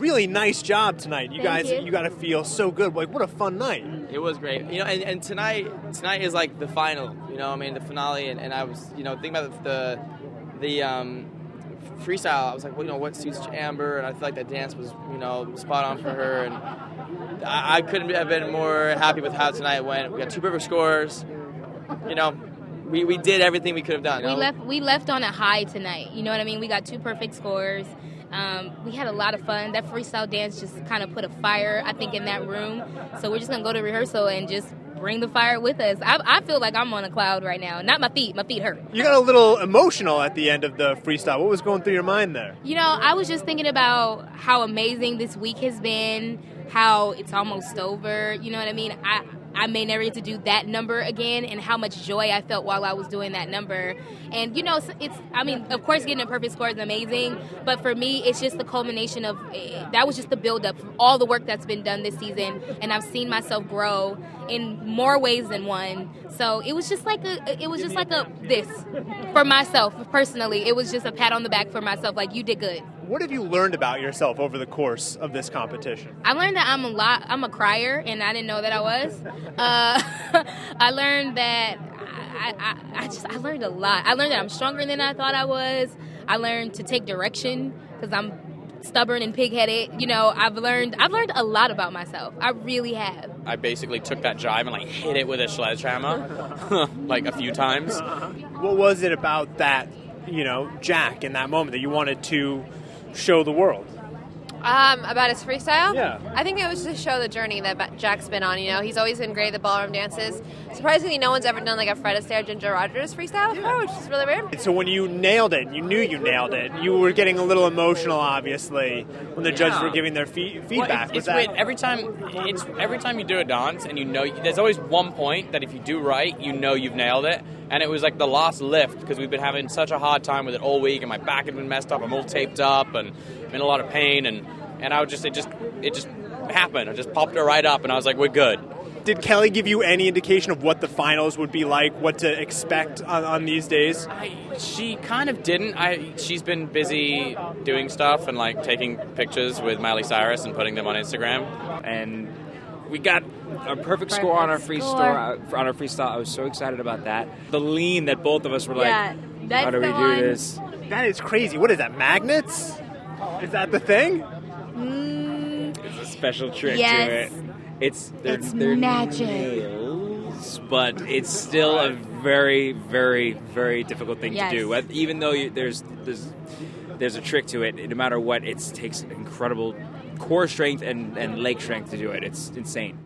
really nice job tonight. You Thank guys, you got to feel so good. Like, what a fun night. It was great. And tonight is like the final, the finale. And I was, thinking about the freestyle. I was like, well, what suits Amber? And I feel like that dance was, spot on for her. And I couldn't have been more happy with how tonight went. We got 2 perfect scores. We did everything we could have done. We left on a high tonight. You know what I mean? We got 2 perfect scores. We had a lot of fun. That freestyle dance just kind of put a fire, I think, in that room. So we're just going to go to rehearsal and just bring the fire with us. I feel like I'm on a cloud right now. Not my feet. My feet hurt. You got a little emotional at the end of the freestyle. What was going through your mind there? I was just thinking about how amazing this week has bbeen, how it's almost over. You know what I mean? I may never get to do that number again, and how much joy I felt while I was doing that number. And, of course, getting a perfect score is amazing, but for me, it's just the culmination of, that was just the buildup from all the work that's been done this season, and I've seen myself grow in more ways than one. So it was just like this for myself, personally. It was just a pat on the back for myself, like, you did good. What have you learned about yourself over the course of this competition? I learned that I'm a crier, and I didn't know that I was. I learned that I learned a lot. I learned that I'm stronger than I thought I was. I learned to take direction because I'm stubborn and pig-headed. I've learned a lot about myself. I really have. I basically took that jive and hit it with a sledgehammer a few times. What was it about that, Jack in that moment that you wanted to show the world? About his freestyle? Yeah. I think it was to show the journey that Jack's been on. He's always been great at the ballroom dances. Surprisingly, no one's ever done a Fred Astaire, Ginger Rogers freestyle before, which is really weird. So when you nailed it, you knew you nailed it. You were getting a little emotional, obviously, when the judges were giving their feedback. Well, it's weird. Every time you do a dance, and there's always one point that if you do right, you've nailed it. And it was like the last lift, because we've been having such a hard time with it all week, and my back had been messed up. I'm all taped up and in a lot of pain, and it just happened. I just popped her right up, and I was like, we're good. Did Kelly give you any indication of what the finals would be like, what to expect on these days? She kind of didn't. She's been busy doing stuff and taking pictures with Miley Cyrus and putting them on Instagram. And we got a perfect score on our freestyle. I was so excited about that. The lean that both of us were how do we do this? That is crazy. What is that, magnets? Is that the thing? It's a special trick yes. to it. They're magic. Nails, but it's still a very, very, very difficult thing to do. Even though there's a trick to it, no matter what, it takes incredible core strength and leg strength to do it. It's insane.